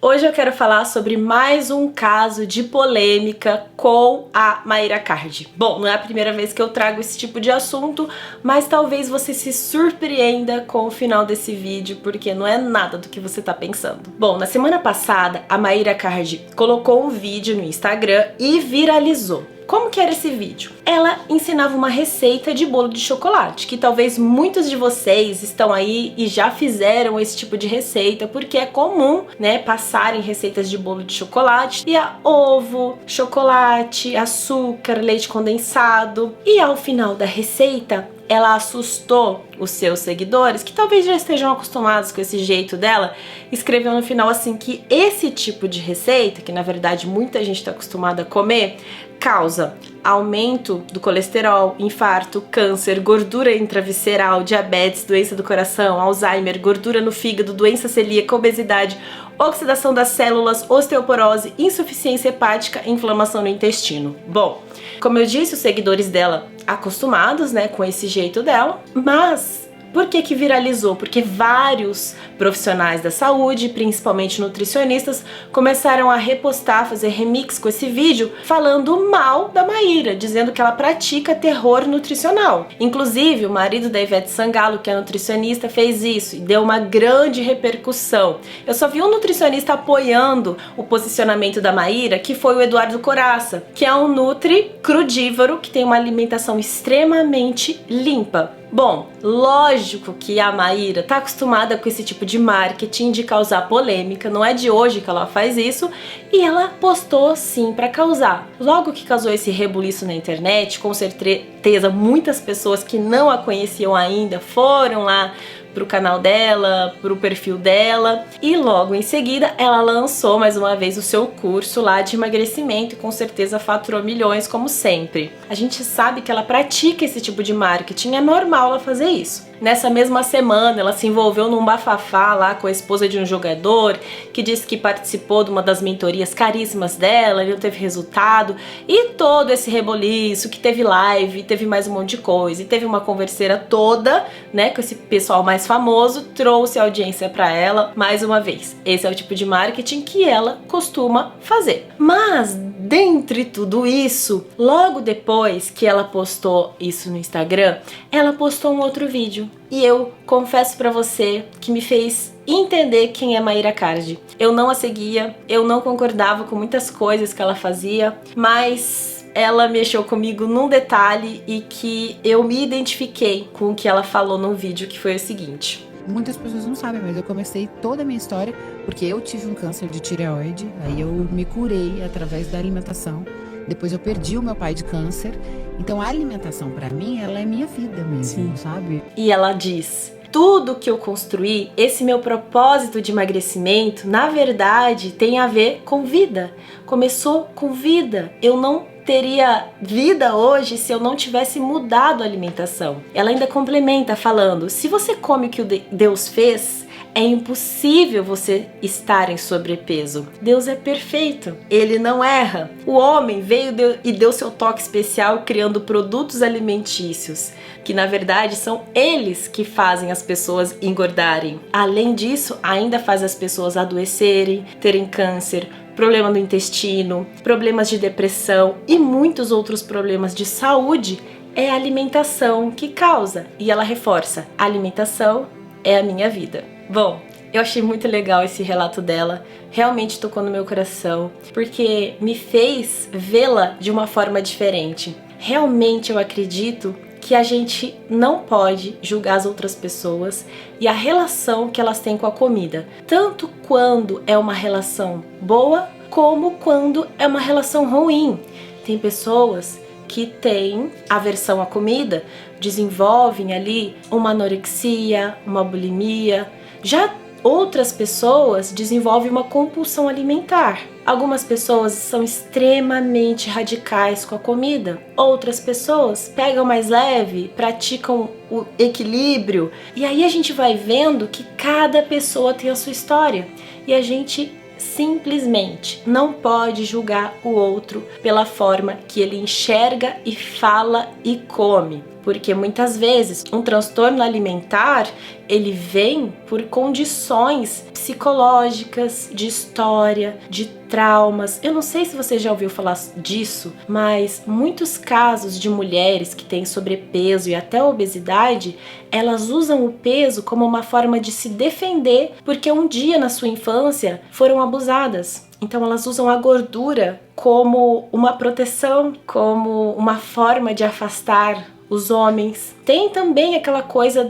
Hoje eu quero falar sobre mais um caso de polêmica com a Mayra Card. Bom, não é a primeira vez que eu trago esse tipo de assunto, mas talvez você se surpreenda com o final desse vídeo, porque não é nada do que você tá pensando. Bom, na semana passada, a Mayra Card colocou um vídeo no Instagram e viralizou. Como que era esse vídeo? Ela ensinava uma receita de bolo de chocolate, que talvez muitos de vocês estão aí e já fizeram esse tipo de receita, porque é comum, né, passarem receitas de bolo de chocolate e a ovo, chocolate, açúcar, leite condensado. E ao final da receita, ela assustou os seus seguidores, que talvez já estejam acostumados com esse jeito dela, escreveu no final assim que esse tipo de receita, que na verdade muita gente está acostumada a comer, causa aumento do colesterol, infarto, câncer, gordura intravisceral, diabetes, doença do coração, Alzheimer, gordura no fígado, doença celíaca, obesidade, oxidação das células, osteoporose, insuficiência hepática e inflamação no intestino. Bom, como eu disse, os seguidores dela acostumados, né, com esse jeito dela, mas por que viralizou? Porque vários profissionais da saúde, principalmente nutricionistas, começaram a repostar, fazer remix com esse vídeo, falando mal da Mayra, dizendo que ela pratica terror nutricional. Inclusive, o marido da Ivete Sangalo, que é nutricionista, fez isso e deu uma grande repercussão. Eu só vi um nutricionista apoiando o posicionamento da Mayra, que foi o Eduardo Coraça, que é um nutri crudívoro, que tem uma alimentação extremamente limpa. Bom, lógico que a Mayra tá acostumada com esse tipo de marketing de causar polêmica, não é de hoje que ela faz isso, e ela postou sim pra causar. Logo que causou esse rebuliço na internet, com certeza muitas pessoas que não a conheciam ainda foram lá pro canal dela, pro perfil dela, e logo em seguida ela lançou mais uma vez o seu curso lá de emagrecimento e com certeza faturou milhões como sempre. A gente sabe que ela pratica esse tipo de marketing, é normal ela fazer isso. Nessa mesma semana, ela se envolveu num bafafá lá com a esposa de um jogador que disse que participou de uma das mentorias caríssimas dela, ele não teve resultado, e todo esse reboliço, que teve live, teve mais um monte de coisa, e teve uma converseira toda, né, com esse pessoal mais famoso, trouxe audiência pra ela mais uma vez. Esse é o tipo de marketing que ela costuma fazer. Mas, dentre tudo isso, logo depois que ela postou isso no Instagram, ela postou um outro vídeo. E eu confesso pra você que me fez entender quem é Mayra Card. Eu não a seguia, eu não concordava com muitas coisas que ela fazia, mas ela mexeu comigo num detalhe e que eu me identifiquei com o que ela falou no vídeo, que foi o seguinte. Muitas pessoas não sabem, mas eu comecei toda a minha história porque eu tive um câncer de tireoide, aí eu me curei através da alimentação. Depois eu perdi o meu pai de câncer. Então a alimentação pra mim, ela é minha vida mesmo, sabe? E ela diz: tudo que eu construí, esse meu propósito de emagrecimento, na verdade tem a ver com vida. Começou com vida. Eu não teria vida hoje se eu não tivesse mudado a alimentação. Ela ainda complementa falando: se você come o que Deus fez, é impossível você estar em sobrepeso. Deus é perfeito, ele não erra. O homem veio e deu seu toque especial criando produtos alimentícios, que na verdade são eles que fazem as pessoas engordarem. Além disso, ainda faz as pessoas adoecerem, terem câncer, problema no intestino, problemas de depressão e muitos outros problemas de saúde. É a alimentação que causa. E ela reforça: a alimentação é a minha vida. Bom, eu achei muito legal esse relato dela, realmente tocou no meu coração, porque me fez vê-la de uma forma diferente. Realmente eu acredito que a gente não pode julgar as outras pessoas e a relação que elas têm com a comida, tanto quando é uma relação boa, como quando é uma relação ruim. Tem pessoas que têm aversão à comida, desenvolvem ali uma anorexia, uma bulimia. Já outras pessoas desenvolvem uma compulsão alimentar. Algumas pessoas são extremamente radicais com a comida. Outras pessoas pegam mais leve, praticam o equilíbrio. E aí a gente vai vendo que cada pessoa tem a sua história. E a gente simplesmente não pode julgar o outro pela forma que ele enxerga e fala e come. porque muitas vezes um transtorno alimentar, ele vem por condições psicológicas, de história, de traumas. Eu não sei se você já ouviu falar disso, mas muitos casos de mulheres que têm sobrepeso e até obesidade, elas usam o peso como uma forma de se defender, porque um dia na sua infância foram abusadas. Então elas usam a gordura como uma proteção, como uma forma de afastar os homens. Tem também aquela coisa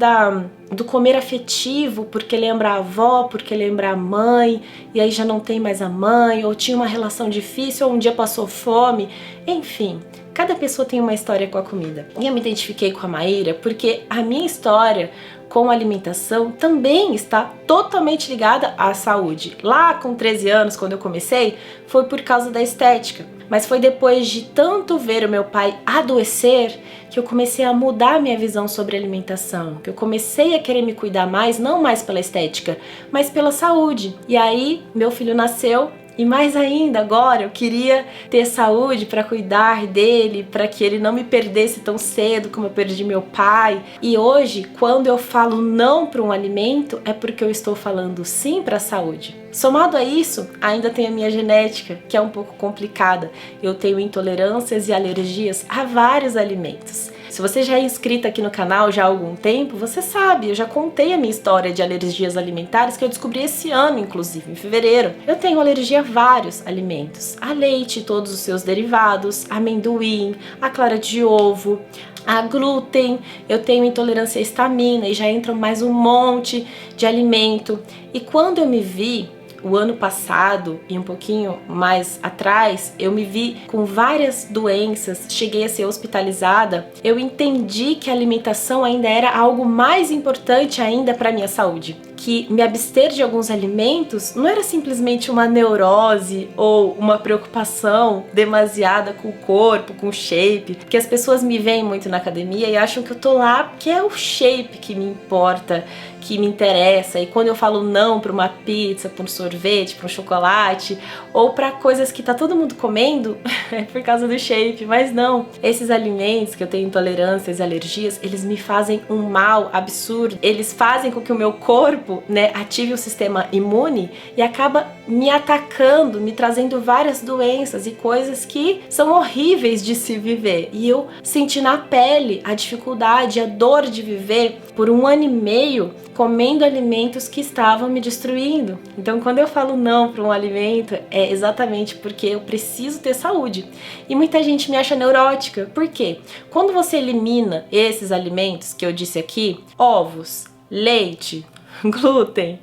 do comer afetivo, porque lembra a avó, porque lembra a mãe, e aí já não tem mais a mãe, ou tinha uma relação difícil, ou um dia passou fome. Enfim, cada pessoa tem uma história com a comida. E eu me identifiquei com a Maíra porque a minha história com a alimentação também está totalmente ligada à saúde. Lá com 13 anos, quando eu comecei, foi por causa da estética. Mas foi depois de tanto ver o meu pai adoecer que eu comecei a mudar minha visão sobre alimentação, que eu comecei a querer me cuidar mais, não mais pela estética, mas pela saúde. E aí, meu filho nasceu. E mais ainda, agora eu queria ter saúde para cuidar dele, para que ele não me perdesse tão cedo como eu perdi meu pai. E hoje, quando eu falo não para um alimento, é porque eu estou falando sim para a saúde. Somado a isso, ainda tem a minha genética, que é um pouco complicada. Eu tenho intolerâncias e alergias a vários alimentos. Se você já é inscrita aqui no canal já há algum tempo, você sabe, eu já contei a minha história de alergias alimentares que eu descobri esse ano, inclusive, em fevereiro. Eu tenho alergia a vários alimentos, a leite, todos os seus derivados, a amendoim, a clara de ovo, a glúten, eu tenho intolerância à histamina e já entra mais um monte de alimento. E quando eu me vi, o ano passado e um pouquinho mais atrás, eu me vi com várias doenças, cheguei a ser hospitalizada. Eu entendi que a alimentação ainda era algo mais importante ainda para minha saúde. Que me abster de alguns alimentos não era simplesmente uma neurose ou uma preocupação demasiada com o corpo, com o shape, porque as pessoas me veem muito na academia e acham que eu tô lá porque é o shape que me importa, que me interessa. E quando eu falo não para uma pizza, para um sorvete, para um chocolate ou para coisas que tá todo mundo comendo, é por causa do shape. Mas não, esses alimentos que eu tenho intolerâncias e alergias, eles me fazem um mal absurdo. Eles fazem com que o meu corpo, ative o sistema imune e acaba me atacando, me trazendo várias doenças e coisas que são horríveis de se viver. E eu senti na pele a dificuldade, a dor de viver por 1 ano e meio comendo alimentos que estavam me destruindo. Então, quando eu falo não para um alimento, é exatamente porque eu preciso ter saúde. E muita gente me acha neurótica. Por quê? Quando você elimina esses alimentos que eu disse aqui, ovos, leite, glúten,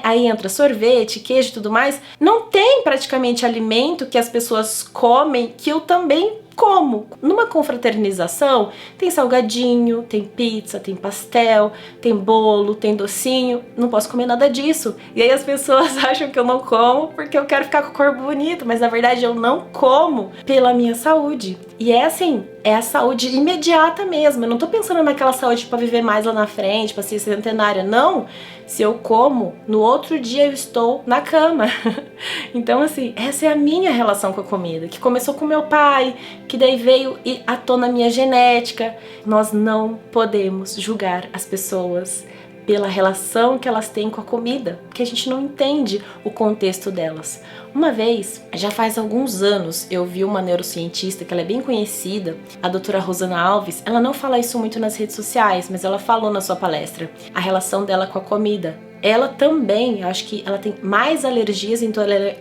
aí entra sorvete, queijo e tudo mais, não tem praticamente alimento que as pessoas comem que eu também como. Numa confraternização tem salgadinho, tem pizza, tem pastel, tem bolo, tem docinho, não posso comer nada disso. E aí as pessoas acham que eu não como porque eu quero ficar com o corpo bonito, mas na verdade eu não como pela minha saúde. E é assim, é a saúde imediata mesmo. Eu não tô pensando naquela saúde pra viver mais lá na frente, pra ser centenária, não. Se eu como, no outro dia eu estou na cama. Então assim, essa é a minha relação com a comida, que começou com meu pai, que daí veio à tona a minha genética. Nós não podemos julgar as pessoas pela relação que elas têm com a comida, porque a gente não entende o contexto delas. Uma vez, já faz alguns anos, eu vi uma neurocientista que ela é bem conhecida, a doutora Rosana Alves. Ela não fala isso muito nas redes sociais, mas ela falou na sua palestra a relação dela com a comida. Ela também, acho que ela tem mais alergias e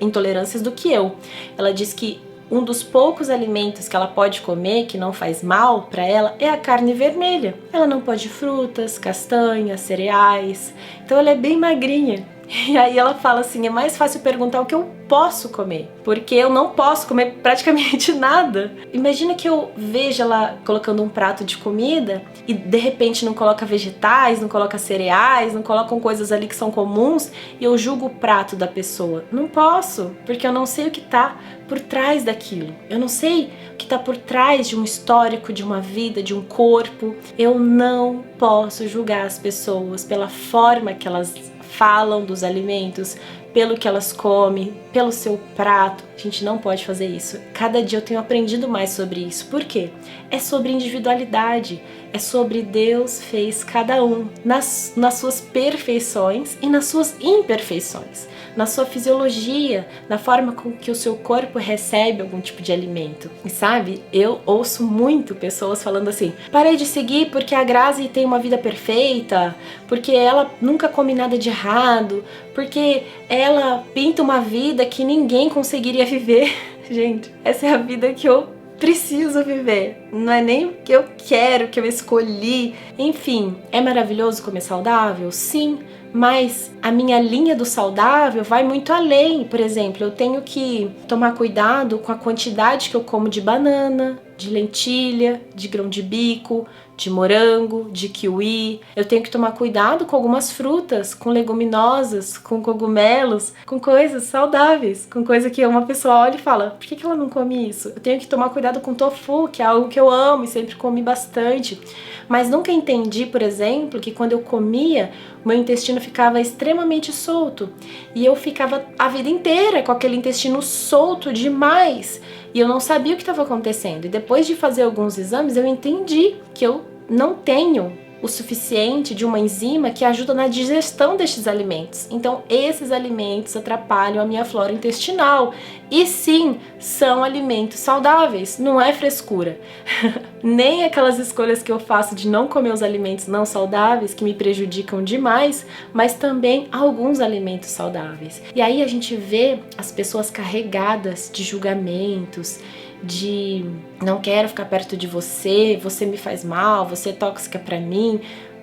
intolerâncias do que eu. Ela diz que um dos poucos alimentos que ela pode comer que não faz mal para ela é a carne vermelha. Ela não pode frutas, castanhas, cereais. Então ela é bem magrinha. E aí ela fala assim, é mais fácil perguntar o que eu posso comer, porque eu não posso comer praticamente nada. Imagina que eu veja ela colocando um prato de comida e de repente não coloca vegetais, não coloca cereais, não colocam coisas ali que são comuns e eu julgo o prato da pessoa. Não posso, porque eu não sei o que tá por trás daquilo. Eu não sei o que tá por trás de um histórico, de uma vida, de um corpo. Eu não posso julgar as pessoas pela forma que elas falam dos alimentos, pelo que elas comem, pelo seu prato. A gente não pode fazer isso. Cada dia eu tenho aprendido mais sobre isso. Por quê? É sobre individualidade. É sobre Deus fez cada um nas suas perfeições e nas suas imperfeições, na sua fisiologia, na forma com que o seu corpo recebe algum tipo de alimento. E sabe, eu ouço muito pessoas falando assim: parei de seguir porque a Grazi tem uma vida perfeita, porque ela nunca come nada de errado, porque ela pinta uma vida que ninguém conseguiria viver. Gente, essa é a vida que eu preciso viver, não é nem o que eu quero, que eu escolhi. Enfim, é maravilhoso comer saudável? Sim, mas a minha linha do saudável vai muito além. Por exemplo, eu tenho que tomar cuidado com a quantidade que eu como de banana, de lentilha, de grão de bico, de morango, de kiwi. Eu tenho que tomar cuidado com algumas frutas, com leguminosas, com cogumelos, com coisas saudáveis, com coisa que uma pessoa olha e fala: por que ela não come isso? Eu tenho que tomar cuidado com tofu, que é algo que eu amo e sempre comi bastante. Mas nunca entendi, por exemplo, que quando eu comia, o meu intestino ficava extremamente solto. E eu ficava a vida inteira com aquele intestino solto demais. E eu não sabia o que estava acontecendo. E depois de fazer alguns exames, eu entendi que eu não tenho o suficiente de uma enzima que ajuda na digestão destes alimentos. Então, esses alimentos atrapalham a minha flora intestinal. E sim, são alimentos saudáveis, não é frescura. Nem aquelas escolhas que eu faço de não comer os alimentos não saudáveis, que me prejudicam demais, mas também alguns alimentos saudáveis. E aí a gente vê as pessoas carregadas de julgamentos, de não quero ficar perto de você, você me faz mal, você é tóxica pra mim,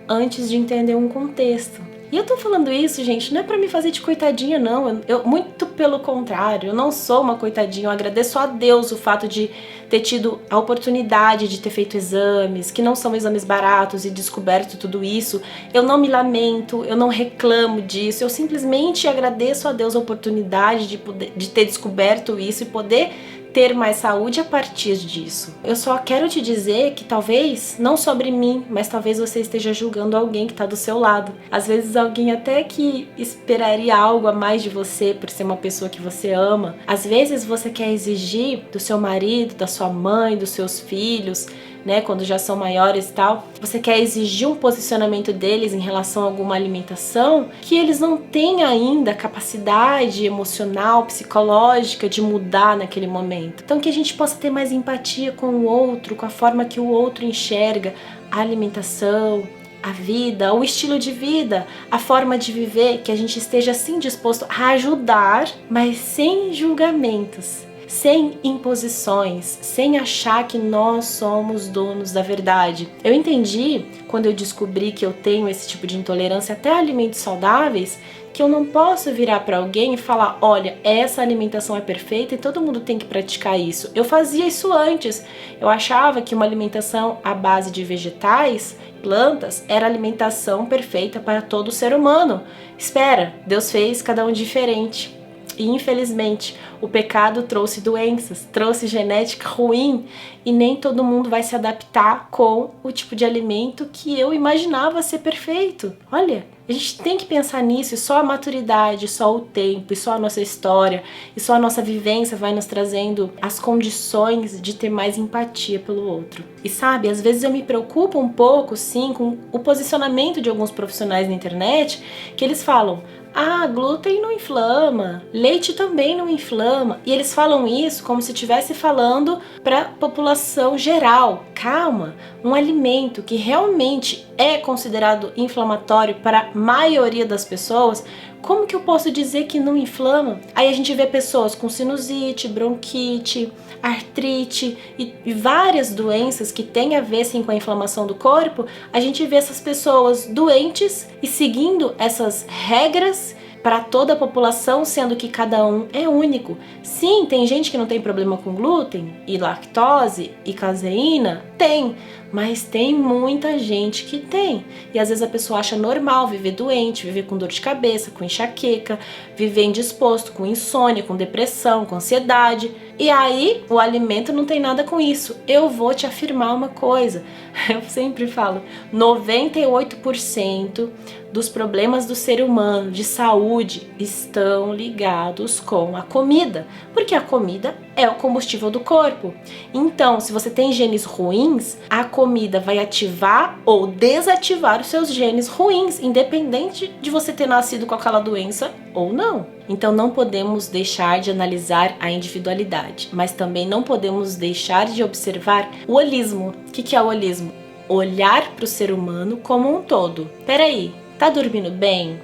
antes de entender um contexto. E eu tô falando isso, gente, não é pra me fazer de coitadinha, não. Eu muito pelo contrário, eu não sou uma coitadinha. Eu agradeço a Deus o fato de ter tido a oportunidade de ter feito exames, que não são exames baratos, e descoberto tudo isso. Eu não me lamento, eu não reclamo disso. Eu simplesmente agradeço a Deus a oportunidade de ter descoberto isso e poder ter mais saúde a partir disso. Eu só quero te dizer que talvez, não sobre mim, mas talvez você esteja julgando alguém que está do seu lado. Às vezes alguém até que esperaria algo a mais de você por ser uma pessoa que você ama. Às vezes você quer exigir do seu marido, da sua mãe, dos seus filhos, né, quando já são maiores e tal, você quer exigir um posicionamento deles em relação a alguma alimentação que eles não têm ainda capacidade emocional, psicológica de mudar naquele momento. Então que a gente possa ter mais empatia com o outro, com a forma que o outro enxerga a alimentação, a vida, o estilo de vida, a forma de viver, que a gente esteja assim disposto a ajudar, mas sem julgamentos, sem imposições, sem achar que nós somos donos da verdade. Eu entendi, quando eu descobri que eu tenho esse tipo de intolerância até a alimentos saudáveis, que eu não posso virar para alguém e falar: olha, essa alimentação é perfeita e todo mundo tem que praticar isso. Eu fazia isso antes. Eu achava que uma alimentação à base de vegetais, plantas, era a alimentação perfeita para todo ser humano. Espera, Deus fez cada um diferente. E infelizmente o pecado trouxe doenças, trouxe genética ruim, e nem todo mundo vai se adaptar com o tipo de alimento que eu imaginava ser perfeito. Olha, a gente tem que pensar nisso, e só a maturidade, só o tempo, e só a nossa história, e só a nossa vivência vai nos trazendo as condições de ter mais empatia pelo outro. E sabe, às vezes eu me preocupo um pouco, sim, com o posicionamento de alguns profissionais na internet, que eles falam: ah, glúten não inflama, leite também não inflama. E eles falam isso como se estivesse falando para a população geral. Calma, um alimento que realmente é considerado inflamatório para a maioria das pessoas, como que eu posso dizer que não inflama? Aí a gente vê pessoas com sinusite, bronquite, artrite e várias doenças que têm a ver sim com a inflamação do corpo. A gente vê essas pessoas doentes e seguindo essas regras para toda a população, sendo que cada um é único. Sim, tem gente que não tem problema com glúten e lactose e caseína, tem, mas tem muita gente que tem. E às vezes a pessoa acha normal viver doente, viver com dor de cabeça, com enxaqueca, viver indisposto, com insônia, com depressão, com ansiedade. E aí o alimento não tem nada com isso. Eu vou te afirmar uma coisa, eu sempre falo, 98% dos problemas do ser humano de saúde estão ligados com a comida, porque a comida é o combustível do corpo. Então, se você tem genes ruins, a comida vai ativar ou desativar os seus genes ruins, independente de você ter nascido com aquela doença ou não. Então, não podemos deixar de analisar a individualidade, mas também não podemos deixar de observar o holismo. O que é o holismo? Olhar para o ser humano como um todo. Peraí, tá dormindo bem?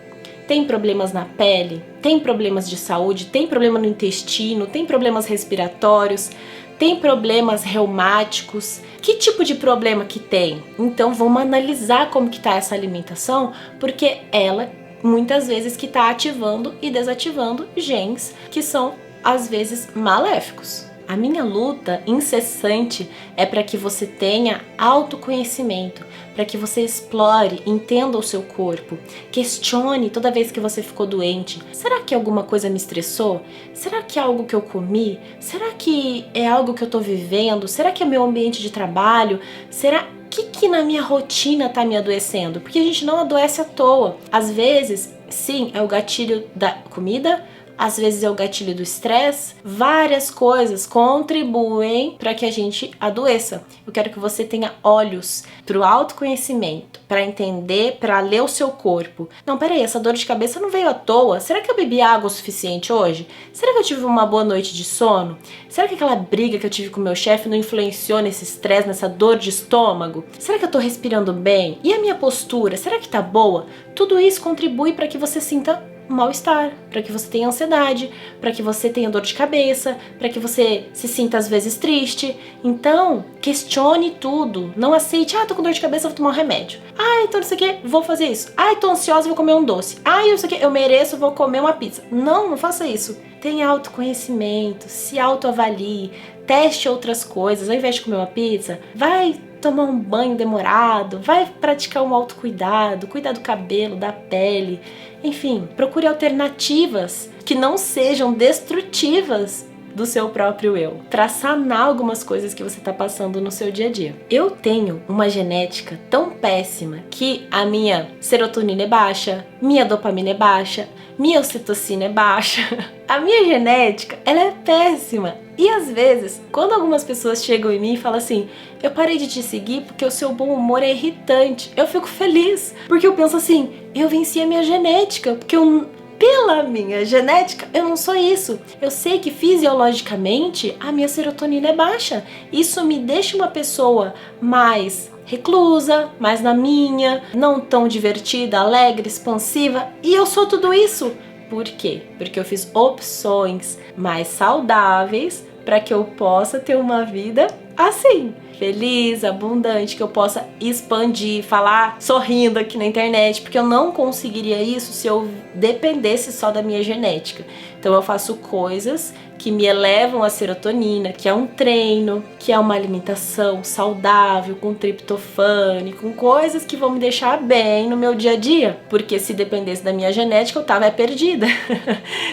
Tem problemas na pele? Tem problemas de saúde? Tem problema no intestino? Tem problemas respiratórios? Tem problemas reumáticos? Que tipo de problema que tem? Então vamos analisar como que tá essa alimentação, porque ela muitas vezes que tá ativando e desativando genes que são às vezes maléficos. A minha luta incessante é para que você tenha autoconhecimento, para que você explore, entenda o seu corpo, questione toda vez que você ficou doente. Será que alguma coisa me estressou? Será que é algo que eu comi? Será que é algo que eu tô vivendo? Será que é meu ambiente de trabalho? Será que na minha rotina tá me adoecendo? Porque a gente não adoece à toa. Às vezes, sim, é o gatilho da comida, às vezes é o gatilho do estresse, várias coisas contribuem para que a gente adoeça. Eu quero que você tenha olhos para o autoconhecimento, para entender, para ler o seu corpo. Não, peraí, essa dor de cabeça não veio à toa. Será que eu bebi água o suficiente hoje? Será que eu tive uma boa noite de sono? Será que aquela briga que eu tive com meu chefe não influenciou nesse estresse, nessa dor de estômago? Será que eu tô respirando bem? E a minha postura, será que tá boa? Tudo isso contribui para que você sinta mal-estar, para que você tenha ansiedade, para que você tenha dor de cabeça, para que você se sinta às vezes triste. Então, questione tudo. Não aceite, tô com dor de cabeça, vou tomar um remédio. Então não sei o que, vou fazer isso. Tô ansiosa, vou comer um doce. Eu sei o que, eu mereço, vou comer uma pizza. Não faça isso. Tenha autoconhecimento, se autoavalie, teste outras coisas. Ao invés de comer uma pizza, vai tomar um banho demorado, vai praticar um autocuidado, cuidar do cabelo, da pele. Enfim, procure alternativas que não sejam destrutivas do seu próprio eu, para sanar algumas coisas que você está passando no seu dia a dia. Eu tenho uma genética tão péssima que a minha serotonina é baixa, minha dopamina é baixa, minha ocitocina é baixa. A minha genética, ela é péssima. E às vezes, quando algumas pessoas chegam em mim e falam assim, eu parei de te seguir porque o seu bom humor é irritante, eu fico feliz, porque eu penso assim, eu venci a minha genética, porque pela minha genética, eu não sou isso. Eu sei que fisiologicamente a minha serotonina é baixa. Isso me deixa uma pessoa mais reclusa, mais na minha, não tão divertida, alegre, expansiva. E eu sou tudo isso. Por quê? Porque eu fiz opções mais saudáveis para que eu possa ter uma vida assim, feliz, abundante, que eu possa expandir, falar sorrindo aqui na internet, porque eu não conseguiria isso se eu dependesse só da minha genética. Então eu faço coisas que me elevam a serotonina, que é um treino, que é uma alimentação saudável, com triptofane, com coisas que vão me deixar bem no meu dia a dia. Porque se dependesse da minha genética, eu tava perdida.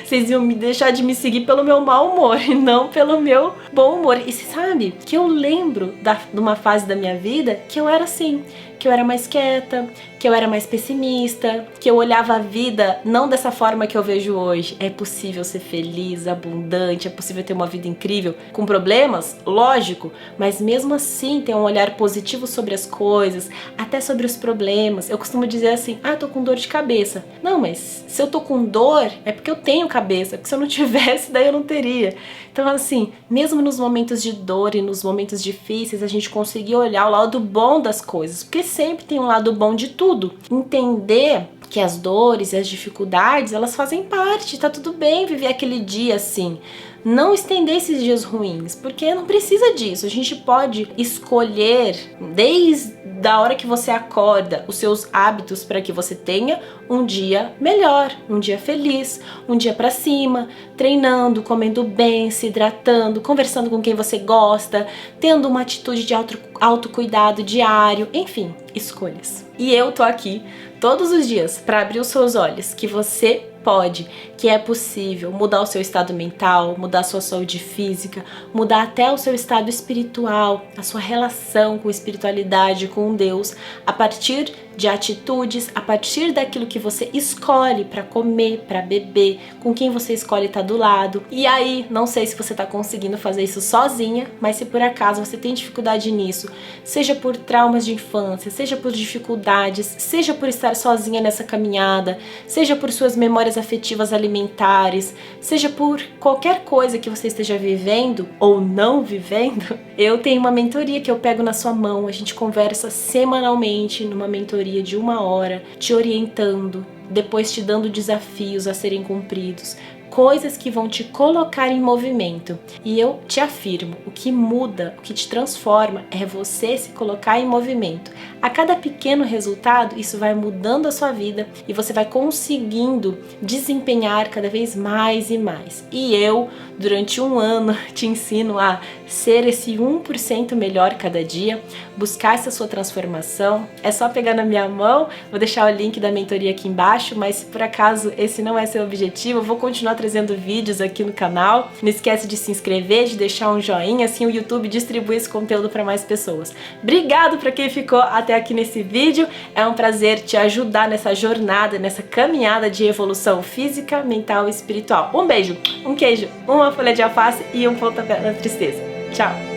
Vocês iam me deixar de me seguir pelo meu mau humor e não pelo meu bom humor. E você sabe que eu lembro de uma fase da minha vida que eu era assim, que eu era mais quieta, que eu era mais pessimista, que eu olhava a vida não dessa forma que eu vejo hoje. É possível ser feliz, abundante, é possível ter uma vida incrível, com problemas, lógico, mas mesmo assim ter um olhar positivo sobre as coisas, até sobre os problemas. Eu costumo dizer assim, tô com dor de cabeça. Não, mas se eu tô com dor, é porque eu tenho cabeça, porque se eu não tivesse, daí eu não teria. Então assim, mesmo nos momentos de dor e nos momentos difíceis, a gente conseguir olhar o lado bom das coisas, porque sempre tem um lado bom de tudo. Entender que as dores e as dificuldades, elas fazem parte, tá tudo bem viver aquele dia assim. Não estender esses dias ruins, porque não precisa disso. A gente pode escolher, desde a hora que você acorda, os seus hábitos para que você tenha um dia melhor, um dia feliz, um dia pra cima, treinando, comendo bem, se hidratando, conversando com quem você gosta, tendo uma atitude de autocuidado diário, enfim, escolhas. E eu tô aqui todos os dias para abrir os seus olhos, que você pode, que é possível mudar o seu estado mental, mudar a sua saúde física, mudar até o seu estado espiritual, a sua relação com espiritualidade, com Deus, a partir de atitudes, a partir daquilo que você escolhe para comer, para beber, com quem você escolhe estar do lado. E aí, não sei se você está conseguindo fazer isso sozinha, mas se por acaso você tem dificuldade nisso, seja por traumas de infância, seja por dificuldades, seja por estar sozinha nessa caminhada, seja por suas memórias afetivas alimentares, seja por qualquer coisa que você esteja vivendo ou não vivendo, eu tenho uma mentoria que eu pego na sua mão, a gente conversa semanalmente numa mentoria de 1 hora, te orientando, depois te dando desafios a serem cumpridos, coisas que vão te colocar em movimento. E eu te afirmo, o que muda, o que te transforma é você se colocar em movimento. A cada pequeno resultado, isso vai mudando a sua vida e você vai conseguindo desempenhar cada vez mais e mais. E eu, durante 1 ano, te ensino a ser esse 1% melhor cada dia, buscar essa sua transformação. É só pegar na minha mão, vou deixar o link da mentoria aqui embaixo, mas se por acaso esse não é seu objetivo, eu vou continuar trazendo vídeos aqui no canal. Não esquece de se inscrever, de deixar um joinha, assim o YouTube distribui esse conteúdo para mais pessoas. Obrigado para quem ficou até aqui nesse vídeo, é um prazer te ajudar nessa jornada, nessa caminhada de evolução física, mental e espiritual. Um beijo, um queijo, uma folha de alface e um pontapé na tristeza. Tchau!